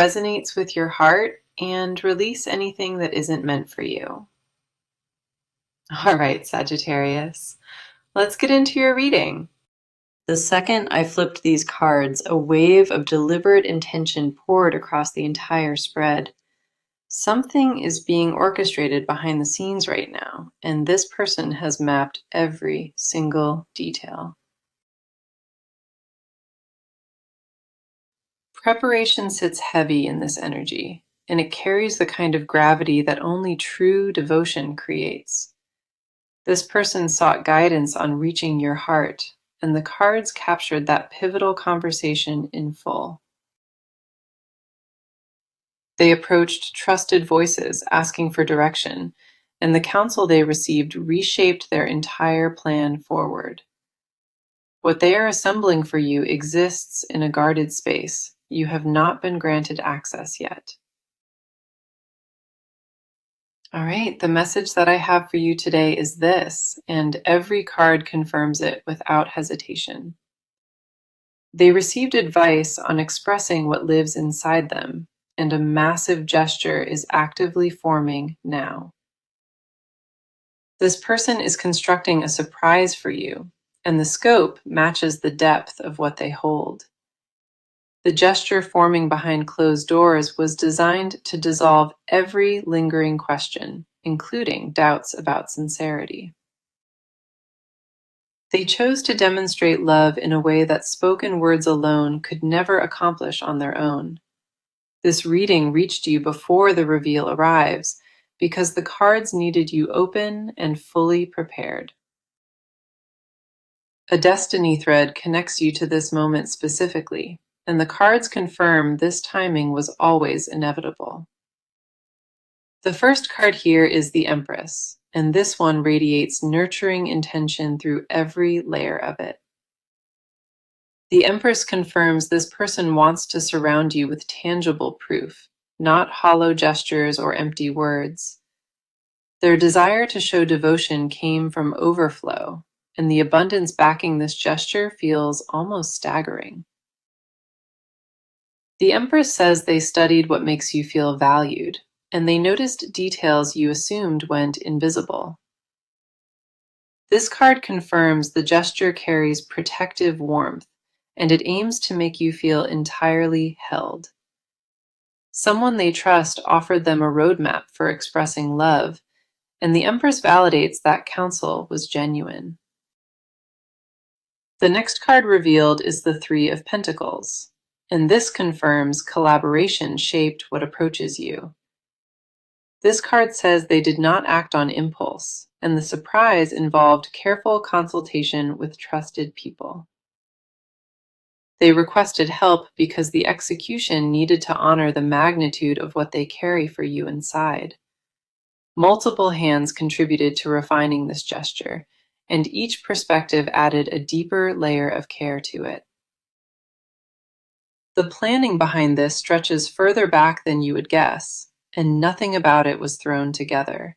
resonates with your heart and release anything that isn't meant for you. All right, Sagittarius, let's get into your reading. The second I flipped these cards, a wave of deliberate intention poured across the entire spread. Something is being orchestrated behind the scenes right now, and this person has mapped every single detail. Preparation sits heavy in this energy, and it carries the kind of gravity that only true devotion creates. This person sought guidance on reaching your heart, and the cards captured that pivotal conversation in full. They approached trusted voices asking for direction, and the counsel they received reshaped their entire plan forward. What they are assembling for you exists in a guarded space. You have not been granted access yet. All right, the message that I have for you today is this, and every card confirms it without hesitation. They received advice on expressing what lives inside them, and a massive gesture is actively forming now. This person is constructing a surprise for you, and the scope matches the depth of what they hold. The gesture forming behind closed doors was designed to dissolve every lingering question, including doubts about sincerity. They chose to demonstrate love in a way that spoken words alone could never accomplish on their own. This reading reached you before the reveal arrives, because the cards needed you open and fully prepared. A destiny thread connects you to this moment specifically, and the cards confirm this timing was always inevitable. The first card here is the Empress, and this one radiates nurturing intention through every layer of it. The Empress confirms this person wants to surround you with tangible proof, not hollow gestures or empty words. Their desire to show devotion came from overflow, and the abundance backing this gesture feels almost staggering. The Empress says they studied what makes you feel valued, and they noticed details you assumed went invisible. This card confirms the gesture carries protective warmth, and it aims to make you feel entirely held. Someone they trust offered them a roadmap for expressing love, and the Empress validates that counsel was genuine. The next card revealed is the Three of Pentacles, and this confirms collaboration shaped what approaches you. This card says they did not act on impulse, and the surprise involved careful consultation with trusted people. They requested help because the execution needed to honor the magnitude of what they carry for you inside. Multiple hands contributed to refining this gesture, and each perspective added a deeper layer of care to it. The planning behind this stretches further back than you would guess, and nothing about it was thrown together.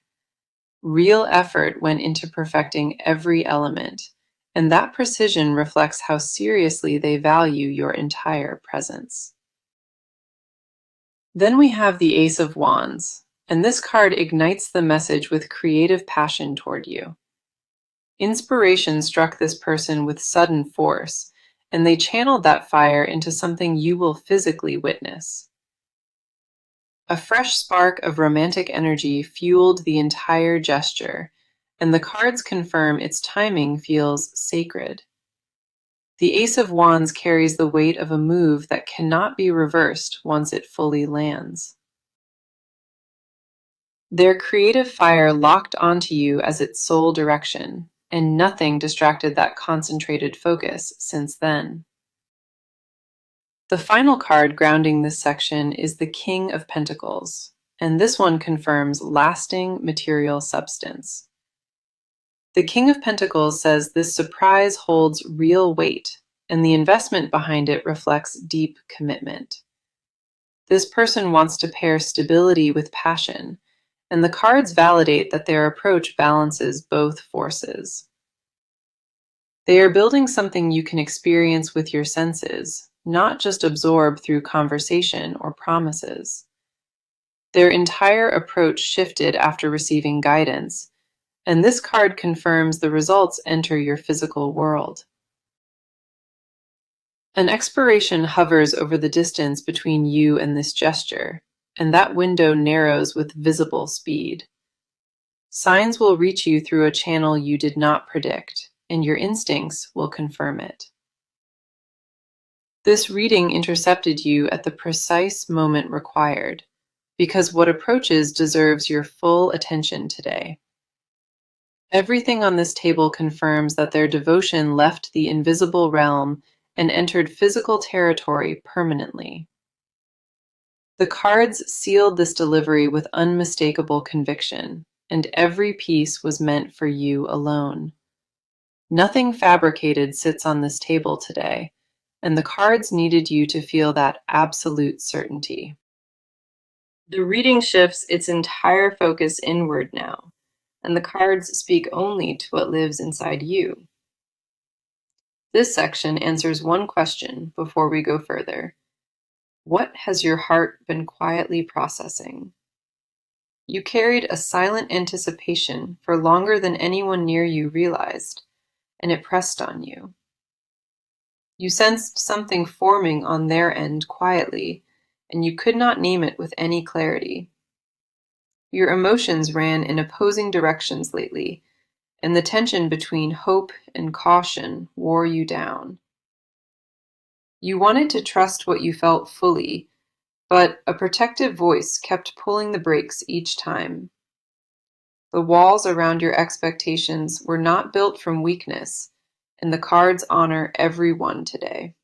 Real effort went into perfecting every element, and that precision reflects how seriously they value your entire presence. Then we have the Ace of Wands, and this card ignites the message with creative passion toward you. Inspiration struck this person with sudden force, and they channeled that fire into something you will physically witness. A fresh spark of romantic energy fueled the entire gesture, and the cards confirm its timing feels sacred. The Ace of Wands carries the weight of a move that cannot be reversed once it fully lands. Their creative fire locked onto you as its sole direction, and nothing distracted that concentrated focus since then. The final card grounding this section is the King of Pentacles, and this one confirms lasting material substance. The King of Pentacles says this surprise holds real weight, and the investment behind it reflects deep commitment. This person wants to pair stability with passion, and the cards validate that their approach balances both forces. They are building something you can experience with your senses, not just absorb through conversation or promises. Their entire approach shifted after receiving guidance, and this card confirms the results enter your physical world. An expiration hovers over the distance between you and this gesture, and that window narrows with visible speed. Signs will reach you through a channel you did not predict, and your instincts will confirm it. This reading intercepted you at the precise moment required, because what approaches deserves your full attention today. Everything on this table confirms that their devotion left the invisible realm and entered physical territory permanently. The cards sealed this delivery with unmistakable conviction, and every piece was meant for you alone. Nothing fabricated sits on this table today, and the cards needed you to feel that absolute certainty. The reading shifts its entire focus inward now, and the cards speak only to what lives inside you. This section answers one question before we go further. What has your heart been quietly processing? You carried a silent anticipation for longer than anyone near you realized, and it pressed on you. You sensed something forming on their end quietly, and you could not name it with any clarity. Your emotions ran in opposing directions lately, and the tension between hope and caution wore you down. You wanted to trust what you felt fully, but a protective voice kept pulling the brakes each time. The walls around your expectations were not built from weakness, and the cards honor every one today.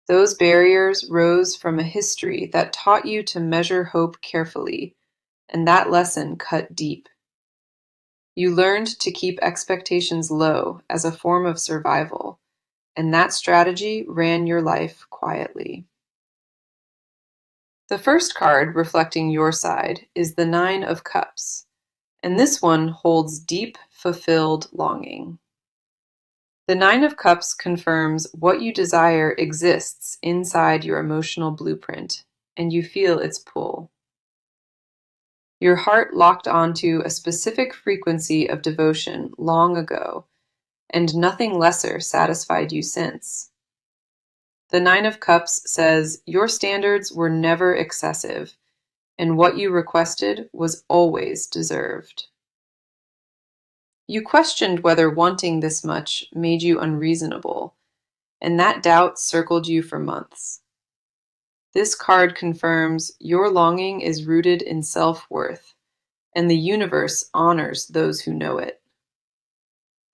Those barriers rose from a history that taught you to measure hope carefully, and that lesson cut deep. You learned to keep expectations low as a form of survival, and that strategy ran your life quietly. The first card reflecting your side is the Nine of Cups, and this one holds deep, fulfilled longing. The Nine of Cups confirms what you desire exists inside your emotional blueprint, and you feel its pull. Your heart locked onto a specific frequency of devotion long ago, and nothing lesser satisfied you since. The Nine of Cups says your standards were never excessive, and what you requested was always deserved. You questioned whether wanting this much made you unreasonable, and that doubt circled you for months. This card confirms your longing is rooted in self-worth, and the universe honors those who know it.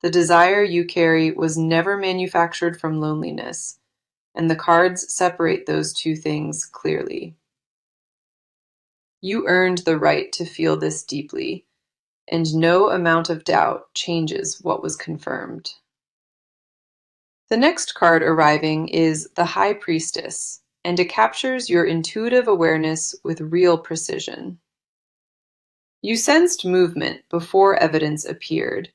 The desire you carry was never manufactured from loneliness, and the cards separate those two things clearly. You earned the right to feel this deeply, and no amount of doubt changes what was confirmed. The next card arriving is the High Priestess, and it captures your intuitive awareness with real precision. You sensed movement before evidence appeared,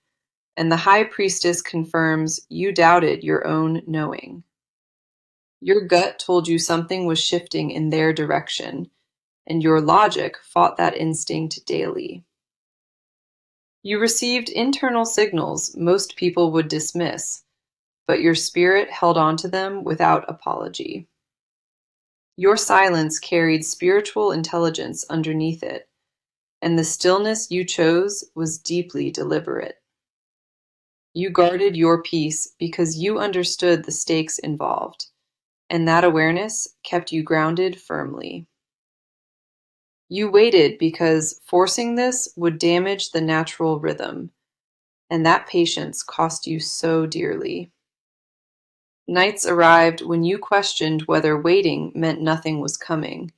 and the High Priestess confirms you doubted your own knowing. Your gut told you something was shifting in their direction, and your logic fought that instinct daily. You received internal signals most people would dismiss, but your spirit held on to them without apology. Your silence carried spiritual intelligence underneath it, and the stillness you chose was deeply deliberate. You guarded your peace because you understood the stakes involved, and that awareness kept you grounded firmly. You waited because forcing this would damage the natural rhythm, and that patience cost you so dearly. Nights arrived when you questioned whether waiting meant nothing was coming,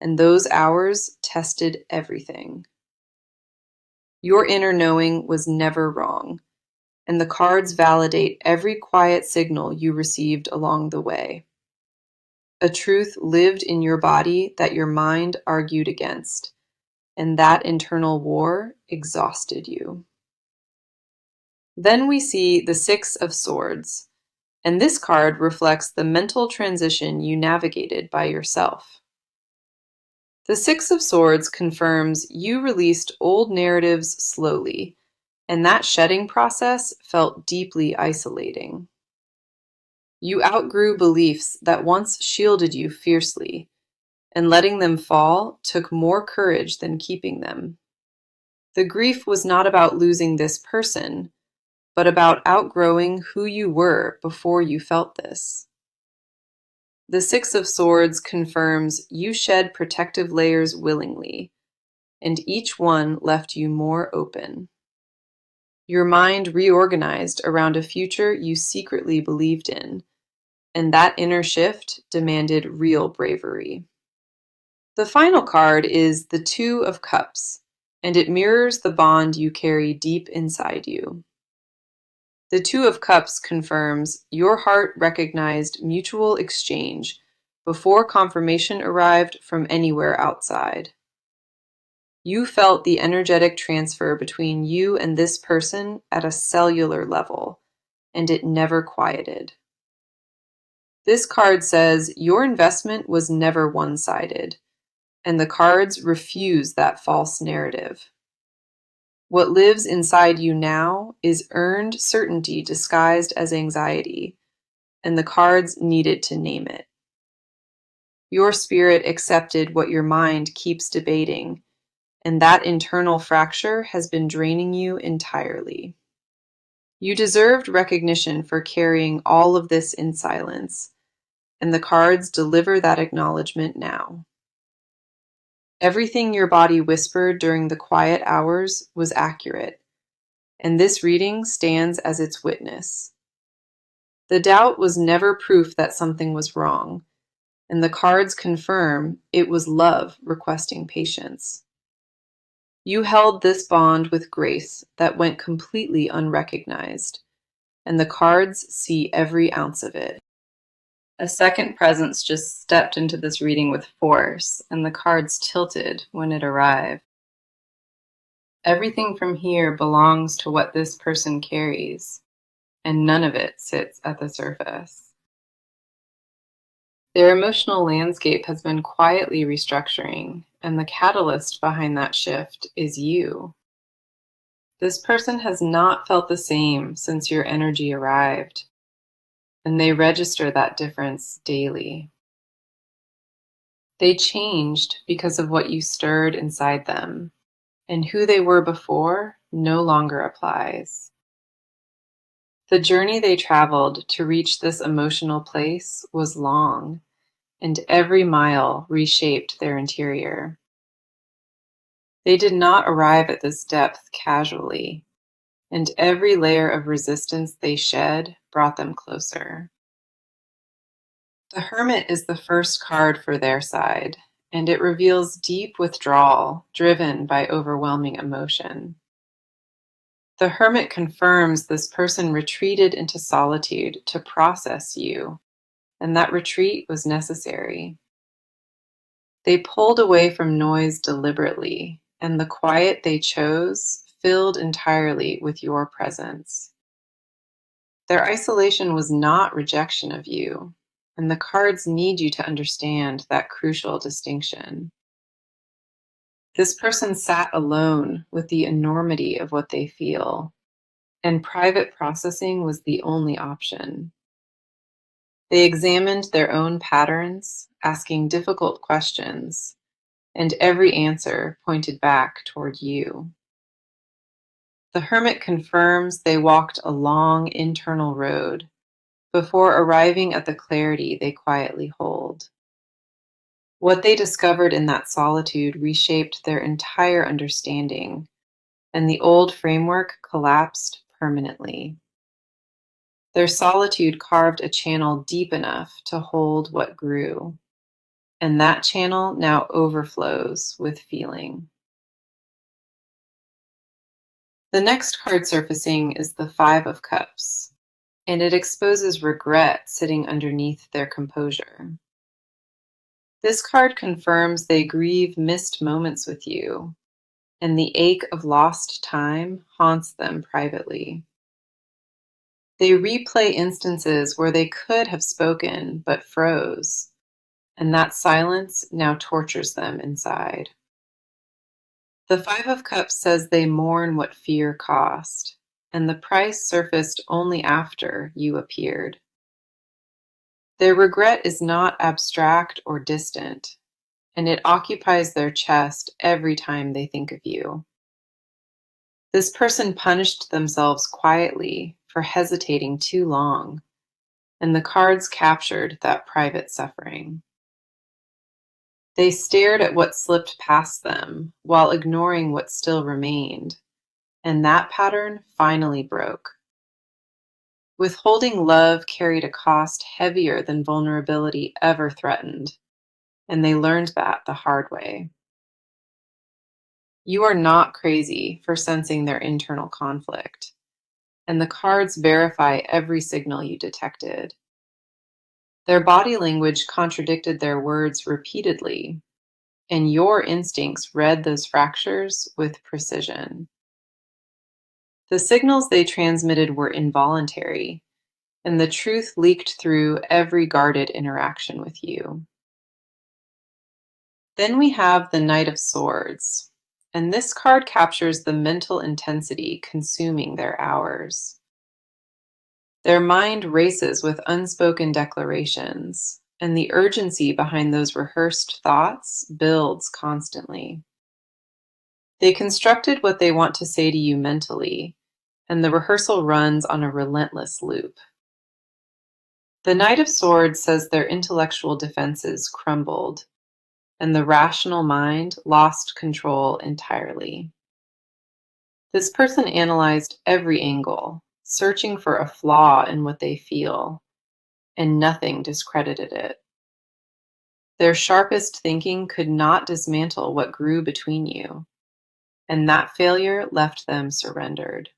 and those hours tested everything. Your inner knowing was never wrong, and the cards validate every quiet signal you received along the way. A truth lived in your body that your mind argued against, and that internal war exhausted you. Then we see the Six of Swords, And this card reflects the mental transition you navigated by yourself. The Six of Swords confirms you released old narratives slowly, and that shedding process felt deeply isolating. You outgrew beliefs that once shielded you fiercely, and letting them fall took more courage than keeping them. The grief was not about losing this person, but about outgrowing who you were before you felt this. The Six of Swords confirms you shed protective layers willingly, and each one left you more open. Your mind reorganized around a future you secretly believed in, and that inner shift demanded real bravery. The final card is the Two of Cups, and it mirrors the bond you carry deep inside you. The Two of Cups confirms your heart recognized mutual exchange before confirmation arrived from anywhere outside. You felt the energetic transfer between you and this person at a cellular level, and it never quieted. This card says your investment was never one-sided, and the cards refuse that false narrative. What lives inside you now is earned certainty disguised as anxiety, and the cards needed to name it. Your spirit accepted what your mind keeps debating, and that internal fracture has been draining you entirely. You deserved recognition for carrying all of this in silence, and the cards deliver that acknowledgement now. Everything your body whispered during the quiet hours was accurate, and this reading stands as its witness. The doubt was never proof that something was wrong, and the cards confirm it was love requesting patience. You held this bond with grace that went completely unrecognized, and the cards see every ounce of it. A second presence just stepped into this reading with force, and the cards tilted when it arrived. Everything from here belongs to what this person carries, and none of it sits at the surface. Their emotional landscape has been quietly restructuring, and the catalyst behind that shift is you. This person has not felt the same since your energy arrived, and they register that difference daily. They changed because of what you stirred inside them, and who they were before no longer applies. The journey they traveled to reach this emotional place was long, and every mile reshaped their interior. They did not arrive at this depth casually, and every layer of resistance they shed brought them closer. The Hermit is the first card for their side, and it reveals deep withdrawal driven by overwhelming emotion. The Hermit confirms this person retreated into solitude to process you, and that retreat was necessary. They pulled away from noise deliberately, and the quiet they chose filled entirely with your presence. Their isolation was not rejection of you, and the cards need you to understand that crucial distinction. This person sat alone with the enormity of what they feel, and private processing was the only option. They examined their own patterns, asking difficult questions, and every answer pointed back toward you. The Hermit confirms they walked a long internal road before arriving at the clarity they quietly hold. What they discovered in that solitude reshaped their entire understanding, and the old framework collapsed permanently. Their solitude carved a channel deep enough to hold what grew, and that channel now overflows with feeling. The next card surfacing is the Five of Cups, and it exposes regret sitting underneath their composure. This card confirms they grieve missed moments with you, and the ache of lost time haunts them privately. They replay instances where they could have spoken but froze, and that silence now tortures them inside. The Five of Cups says they mourn what fear cost, and the price surfaced only after you appeared. Their regret is not abstract or distant, and it occupies their chest every time they think of you. This person punished themselves quietly for hesitating too long, and the cards captured that private suffering. They stared at what slipped past them while ignoring what still remained, and that pattern finally broke. Withholding love carried a cost heavier than vulnerability ever threatened, and they learned that the hard way. You are not crazy for sensing their internal conflict, and the cards verify every signal you detected. Their body language contradicted their words repeatedly, and your instincts read those fractures with precision. The signals they transmitted were involuntary, and the truth leaked through every guarded interaction with you. Then we have the Knight of Swords, and this card captures the mental intensity consuming their hours. Their mind races with unspoken declarations, and the urgency behind those rehearsed thoughts builds constantly. They constructed what they want to say to you mentally, and the rehearsal runs on a relentless loop. The Knight of Swords says their intellectual defenses crumbled, and the rational mind lost control entirely. This person analyzed every angle, searching for a flaw in what they feel, and nothing discredited it. Their sharpest thinking could not dismantle what grew between you, and that failure left them surrendered.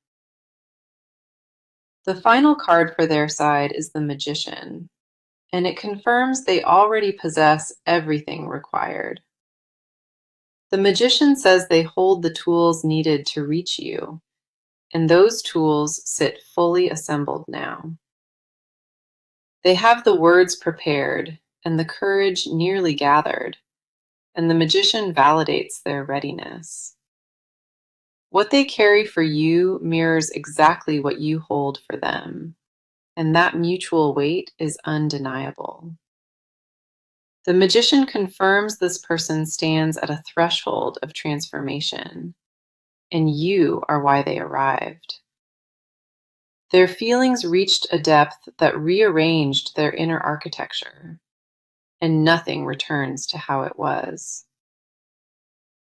The final card for their side is the Magician, and it confirms they already possess everything required. The Magician says they hold the tools needed to reach you, and those tools sit fully assembled now. They have the words prepared and the courage nearly gathered, and the Magician validates their readiness. What they carry for you mirrors exactly what you hold for them, and that mutual weight is undeniable. The Magician confirms this person stands at a threshold of transformation, and you are why they arrived. Their feelings reached a depth that rearranged their inner architecture, and nothing returns to how it was.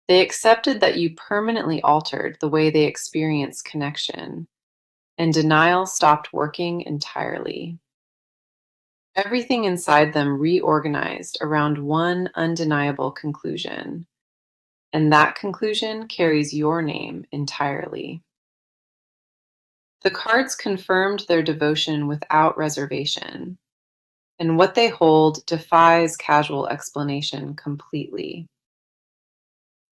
They accepted that you permanently altered the way they experience connection, and denial stopped working entirely. Everything inside them reorganized around one undeniable conclusion, and that conclusion carries your name entirely. The cards confirmed their devotion without reservation, and what they hold defies casual explanation completely.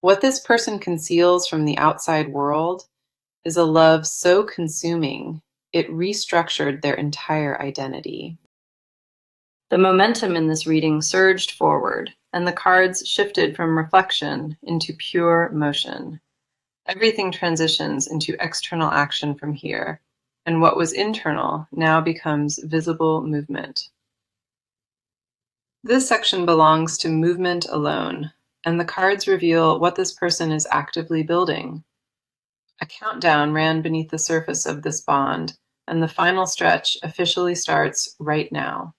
What this person conceals from the outside world is a love so consuming it restructured their entire identity. The momentum in this reading surged forward, and the cards shifted from reflection into pure motion. Everything transitions into external action from here, and what was internal now becomes visible movement. This section belongs to movement alone, and the cards reveal what this person is actively building. A countdown ran beneath the surface of this bond, and the final stretch officially starts right now.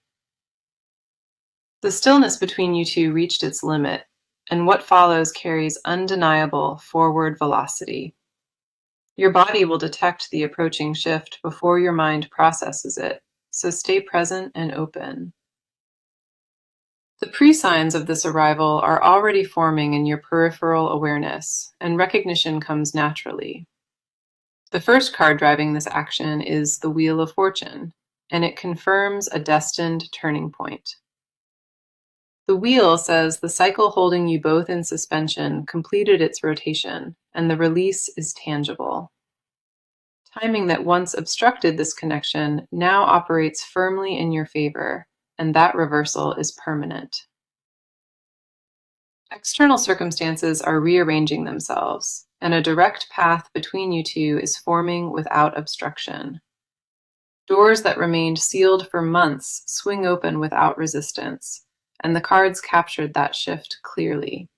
The stillness between you two reached its limit, and what follows carries undeniable forward velocity. Your body will detect the approaching shift before your mind processes it, so stay present and open. The pre-signs of this arrival are already forming in your peripheral awareness, and recognition comes naturally. The first card driving this action is the Wheel of Fortune, and it confirms a destined turning point. The wheel says the cycle holding you both in suspension completed its rotation, and the release is tangible. Timing that once obstructed this connection now operates firmly in your favor, and that reversal is permanent. External circumstances are rearranging themselves, and a direct path between you two is forming without obstruction. Doors that remained sealed for months swing open without resistance, and the cards captured that shift clearly.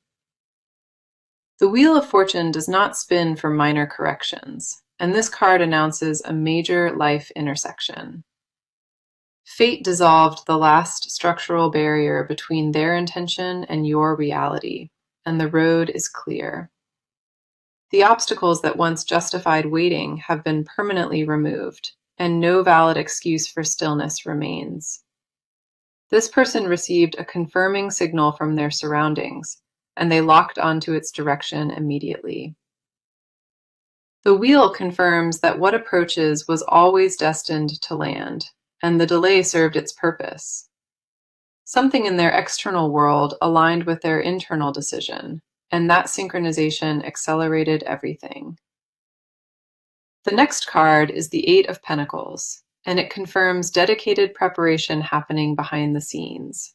The Wheel of Fortune does not spin for minor corrections, and this card announces a major life intersection. Fate dissolved the last structural barrier between their intention and your reality, and the road is clear. The obstacles that once justified waiting have been permanently removed, and no valid excuse for stillness remains. This person received a confirming signal from their surroundings, and they locked onto its direction immediately. The wheel confirms that what approaches was always destined to land, and the delay served its purpose. Something in their external world aligned with their internal decision, and that synchronization accelerated everything. The next card is the Eight of Pentacles, and it confirms dedicated preparation happening behind the scenes.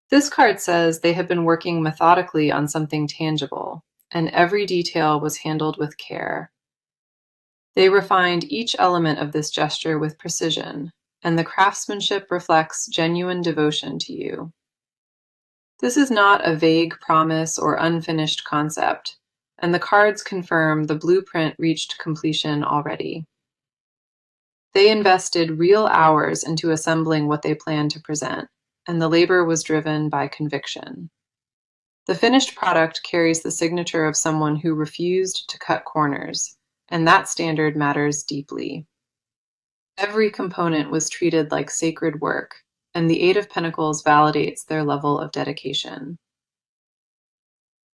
This card says they have been working methodically on something tangible, and every detail was handled with care. They refined each element of this gesture with precision, and the craftsmanship reflects genuine devotion to you. This is not a vague promise or unfinished concept, and the cards confirm the blueprint reached completion already. They invested real hours into assembling what they planned to present, and the labor was driven by conviction. The finished product carries the signature of someone who refused to cut corners, and that standard matters deeply. Every component was treated like sacred work, and the Eight of Pentacles validates their level of dedication.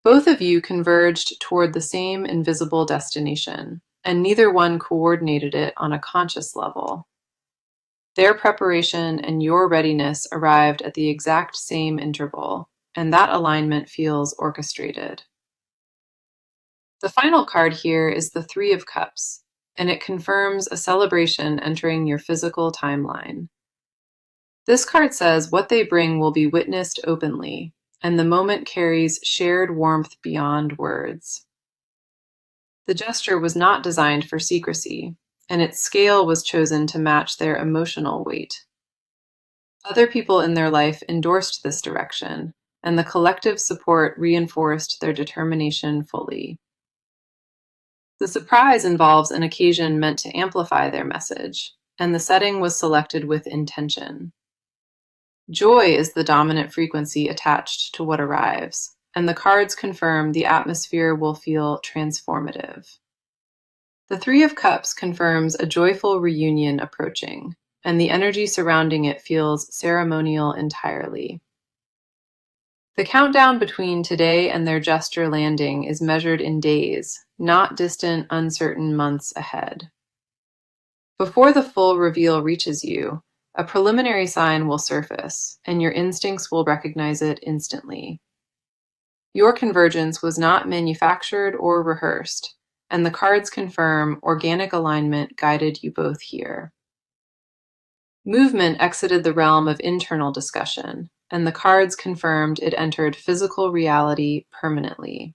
Both of you converged toward the same invisible destination, and neither one coordinated it on a conscious level. Their preparation and your readiness arrived at the exact same interval, and that alignment feels orchestrated. The final card here is the Three of Cups, and it confirms a celebration entering your physical timeline. This card says what they bring will be witnessed openly, and the moment carries shared warmth beyond words. The gesture was not designed for secrecy, and its scale was chosen to match their emotional weight. Other people in their life endorsed this direction, and the collective support reinforced their determination fully. The surprise involves an occasion meant to amplify their message, and the setting was selected with intention. Joy is the dominant frequency attached to what arrives, and the cards confirm the atmosphere will feel transformative. The Three of Cups confirms a joyful reunion approaching, and the energy surrounding it feels ceremonial entirely. The countdown between today and their gesture landing is measured in days, not distant, uncertain months ahead. Before the full reveal reaches you, a preliminary sign will surface, and your instincts will recognize it instantly. Your convergence was not manufactured or rehearsed, and the cards confirm organic alignment guided you both here. Movement exited the realm of internal discussion, and the cards confirmed it entered physical reality permanently.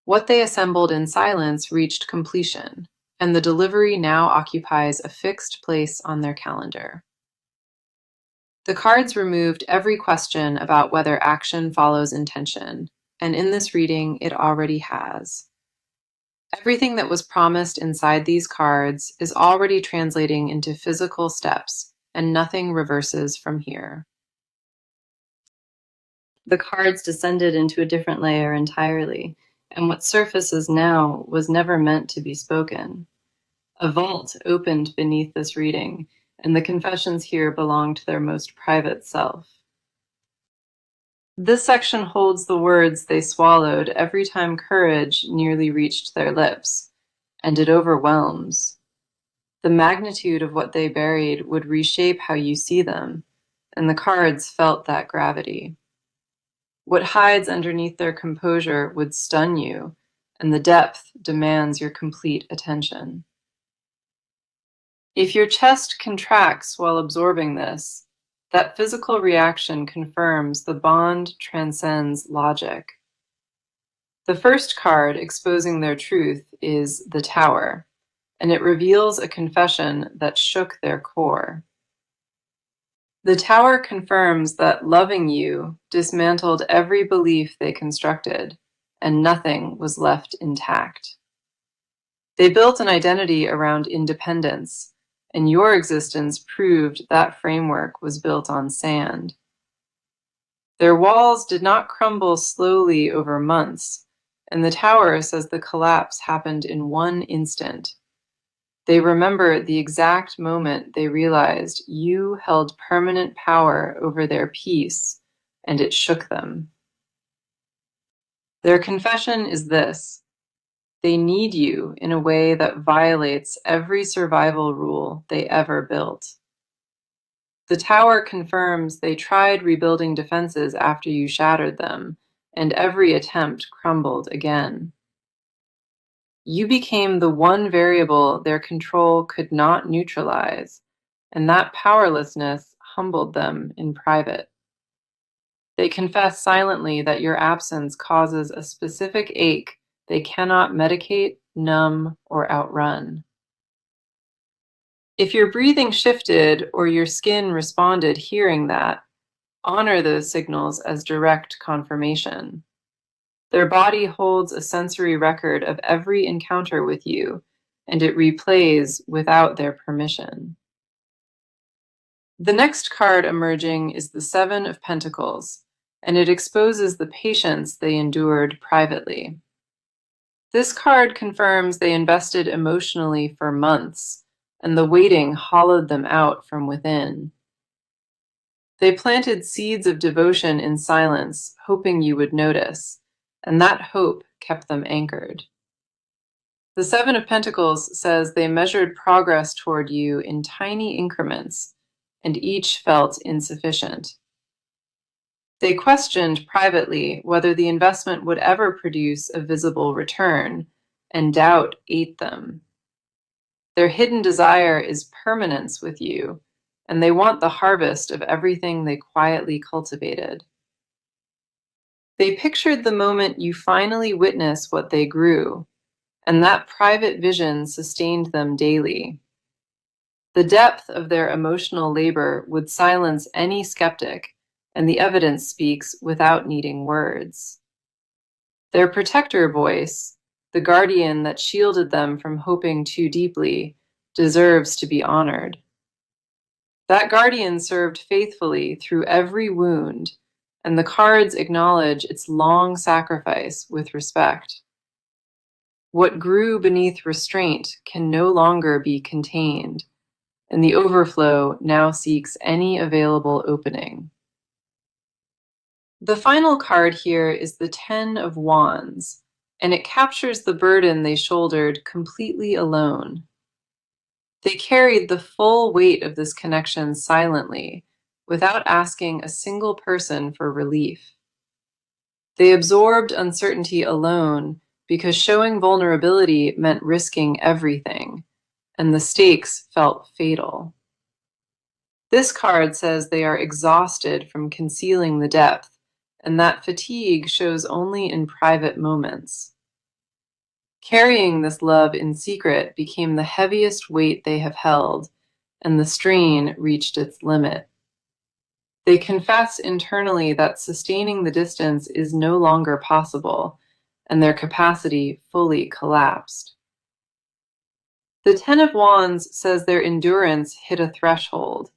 What they assembled in silence reached completion, and the delivery now occupies a fixed place on their calendar. The cards removed every question about whether action follows intention, and in this reading, it already has. Everything that was promised inside these cards is already translating into physical steps, and nothing reverses from here. The cards descended into a different layer entirely, and what surfaces now was never meant to be spoken. A vault opened beneath this reading, and the confessions here belong to their most private self. This section holds the words they swallowed every time courage nearly reached their lips, and it overwhelms. The magnitude of what they buried would reshape how you see them, and the cards felt that gravity. What hides underneath their composure would stun you, and the depth demands your complete attention. If your chest contracts while absorbing this, that physical reaction confirms the bond transcends logic. The first card exposing their truth is the Tower, and it reveals a confession that shook their core. The Tower confirms that loving you dismantled every belief they constructed, and nothing was left intact. They built an identity around independence, and your existence proved that framework was built on sand. Their walls did not crumble slowly over months, and the Tower says the collapse happened in one instant. They remember the exact moment they realized you held permanent power over their peace, and it shook them. Their confession is this: they need you in a way that violates every survival rule they ever built. The Tower confirms they tried rebuilding defenses after you shattered them, and every attempt crumbled again. You became the one variable their control could not neutralize, and that powerlessness humbled them in private. They confess silently that your absence causes a specific ache they cannot medicate, numb, or outrun. If your breathing shifted or your skin responded hearing that, honor those signals as direct confirmation. Their body holds a sensory record of every encounter with you, and it replays without their permission. The next card emerging is the Seven of Pentacles, and it exposes the patience they endured privately. This card confirms they invested emotionally for months, and the waiting hollowed them out from within. They planted seeds of devotion in silence, hoping you would notice, and that hope kept them anchored. The Seven of Pentacles says they measured progress toward you in tiny increments, and each felt insufficient. They questioned privately whether the investment would ever produce a visible return, and doubt ate them. Their hidden desire is permanence with you, and they want the harvest of everything they quietly cultivated. They pictured the moment you finally witness what they grew, and that private vision sustained them daily. The depth of their emotional labor would silence any skeptic, and the evidence speaks without needing words. Their protector voice, the guardian that shielded them from hoping too deeply, deserves to be honored. That guardian served faithfully through every wound, and the cards acknowledge its long sacrifice with respect. What grew beneath restraint can no longer be contained, and the overflow now seeks any available opening. The final card here is the Ten of Wands, and it captures the burden they shouldered completely alone. They carried the full weight of this connection silently, without asking a single person for relief. They absorbed uncertainty alone because showing vulnerability meant risking everything, and the stakes felt fatal. This card says they are exhausted from concealing the depth, and that fatigue shows only in private moments. Carrying this love in secret became the heaviest weight they have held, and the strain reached its limit. They confess internally that sustaining the distance is no longer possible, and their capacity fully collapsed. The Ten of Wands says their endurance hit a threshold,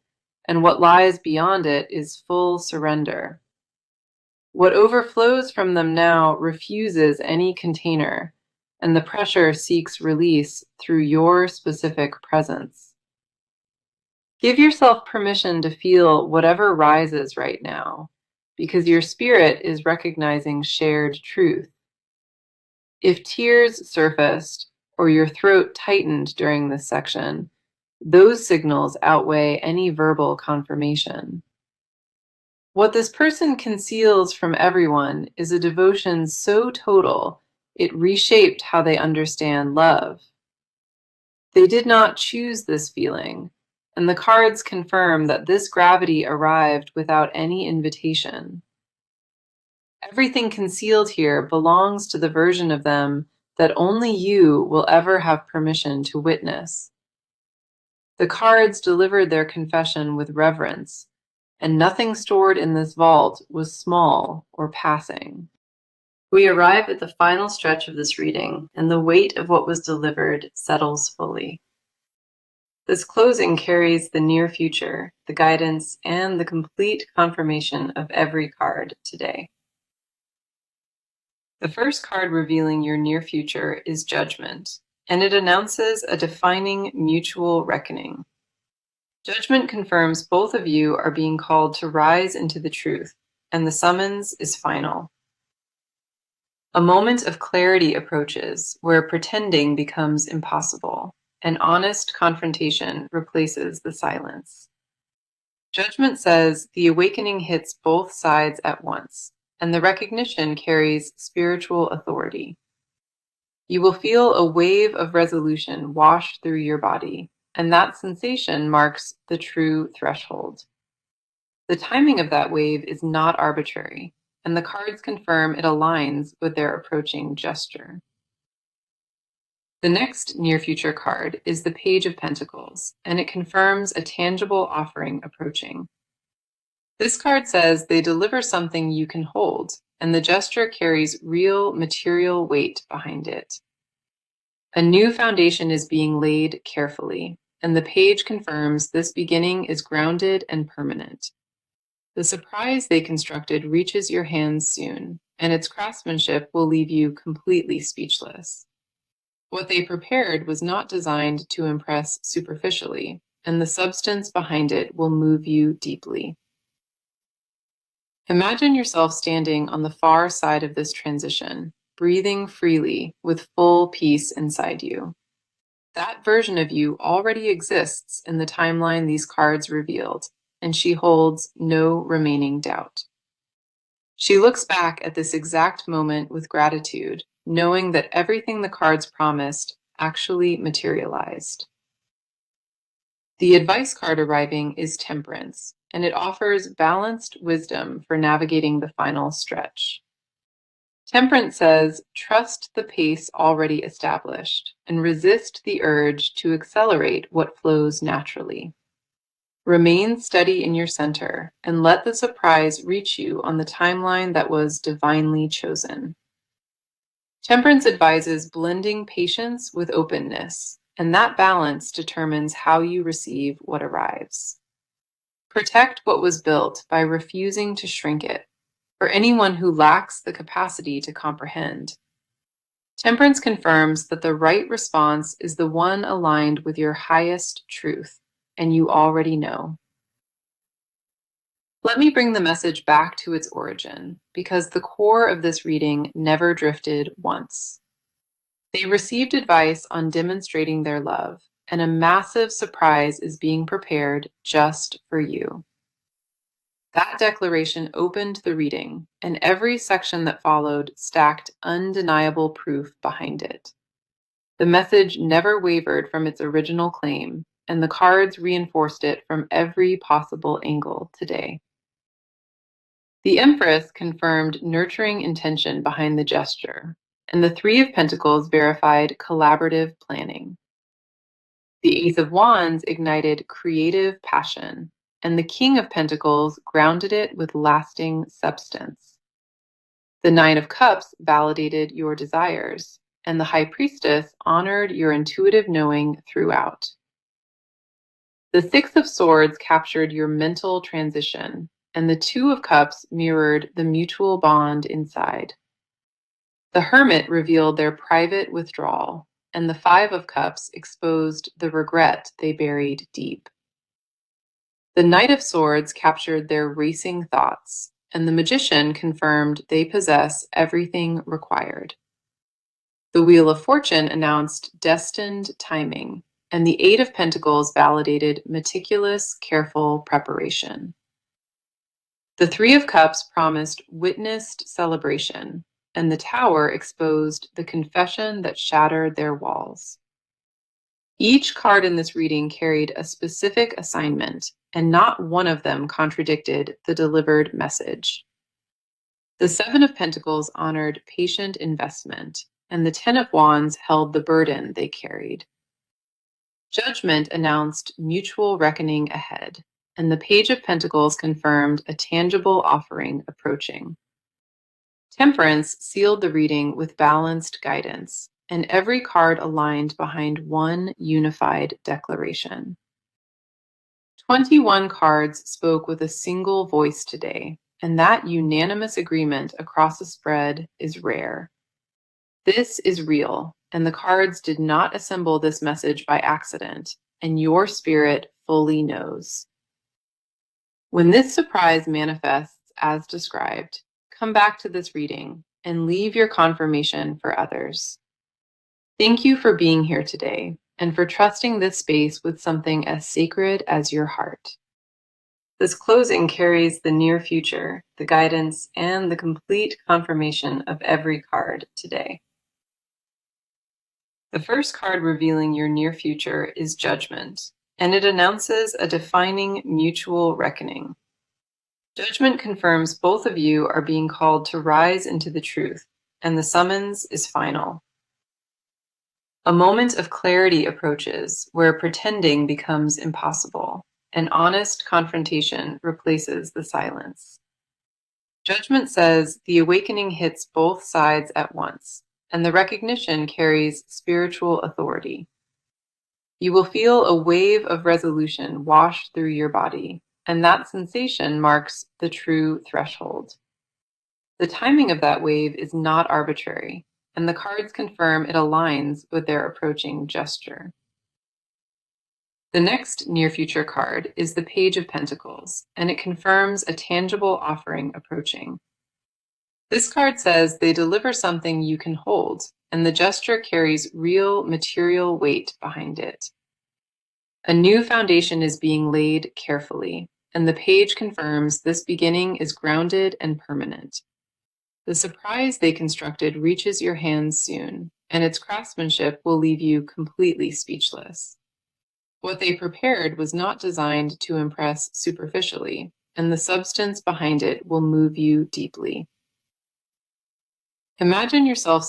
and what lies beyond it is full surrender. What overflows from them now refuses any container, and the pressure seeks release through your specific presence. Give yourself permission to feel whatever rises right now, because your spirit is recognizing shared truth. If tears surfaced or your throat tightened during this section, those signals outweigh any verbal confirmation. What this person conceals from everyone is a devotion so total it reshaped how they understand love. They did not choose this feeling, and the cards confirm that this gravity arrived without any invitation. Everything concealed here belongs to the version of them that only you will ever have permission to witness. The cards delivered their confession with reverence, and nothing stored in this vault was small or passing. We arrive at the final stretch of this reading, and the weight of what was delivered settles fully. This closing carries the near future, the guidance, and the complete confirmation of every card today. The first card revealing your near future is Judgment, and it announces a defining mutual reckoning. Judgment confirms both of you are being called to rise into the truth, and the summons is final. A moment of clarity approaches where pretending becomes impossible, and honest confrontation replaces the silence. Judgment says the awakening hits both sides at once, and the recognition carries spiritual authority. You will feel a wave of resolution wash through your body, and that sensation marks the true threshold. The timing of that wave is not arbitrary, and the cards confirm it aligns with their approaching gesture. The next near future card is the Page of Pentacles, and it confirms a tangible offering approaching. This card says they deliver something you can hold, and the gesture carries real material weight behind it. A new foundation is being laid carefully, and the page confirms this beginning is grounded and permanent. The surprise they constructed reaches your hands soon, and its craftsmanship will leave you completely speechless. What they prepared was not designed to impress superficially, and the substance behind it will move you deeply. Imagine yourself standing on the far side of this transition, breathing freely with full peace inside you. That version of you already exists in the timeline these cards revealed, and she holds no remaining doubt. She looks back at this exact moment with gratitude, knowing that everything the cards promised actually materialized. The advice card arriving is Temperance, and it offers balanced wisdom for navigating the final stretch. Temperance says, trust the pace already established and resist the urge to accelerate what flows naturally. Remain steady in your center and let the surprise reach you on the timeline that was divinely chosen. Temperance advises blending patience with openness, and that balance determines how you receive what arrives. Protect what was built by refusing to shrink it, for anyone who lacks the capacity to comprehend. Temperance confirms that the right response is the one aligned with your highest truth, and you already know. Let me bring the message back to its origin, because the core of this reading never drifted once. They received advice on demonstrating their love, and a massive surprise is being prepared just for you. That declaration opened the reading, and every section that followed stacked undeniable proof behind it. The message never wavered from its original claim, and the cards reinforced it from every possible angle today. The Empress confirmed nurturing intention behind the gesture, and the Three of Pentacles verified collaborative planning. The Ace of Wands ignited creative passion, and the King of Pentacles grounded it with lasting substance. The Nine of Cups validated your desires, and the High Priestess honored your intuitive knowing throughout. The Six of Swords captured your mental transition, and the Two of Cups mirrored the mutual bond inside. The Hermit revealed their private withdrawal, and the Five of Cups exposed the regret they buried deep. The Knight of Swords captured their racing thoughts, and the Magician confirmed they possess everything required. The Wheel of Fortune announced destined timing, and the Eight of Pentacles validated meticulous, careful preparation. The Three of Cups promised witnessed celebration, and the Tower exposed the confession that shattered their walls. Each card in this reading carried a specific assignment, and not one of them contradicted the delivered message. The Seven of Pentacles honored patient investment, and the Ten of Wands held the burden they carried. Judgment announced mutual reckoning ahead, and the Page of Pentacles confirmed a tangible offering approaching. Temperance sealed the reading with balanced guidance, and every card aligned behind one unified declaration. 21 cards spoke with a single voice today, and that unanimous agreement across a spread is rare. This is real, and the cards did not assemble this message by accident, and your spirit fully knows. When this surprise manifests as described, come back to this reading and leave your confirmation for others. Thank you for being here today and for trusting this space with something as sacred as your heart. This closing carries the near future, the guidance, and the complete confirmation of every card today. The first card revealing your near future is Judgment, and it announces a defining mutual reckoning. Judgment confirms both of you are being called to rise into the truth, and the summons is final. A moment of clarity approaches where pretending becomes impossible, and honest confrontation replaces the silence. Judgment says the awakening hits both sides at once, and the recognition carries spiritual authority. You will feel a wave of resolution wash through your body, and that sensation marks the true threshold. The timing of that wave is not arbitrary, and the cards confirm it aligns with their approaching gesture. The next near future card is the Page of Pentacles, and it confirms a tangible offering approaching. This card says they deliver something you can hold, and the gesture carries real material weight behind it. A new foundation is being laid carefully, and the page confirms this beginning is grounded and permanent. The surprise they constructed reaches your hands soon, and its craftsmanship will leave you completely speechless. What they prepared was not designed to impress superficially, and the substance behind it will move you deeply. Imagine yourself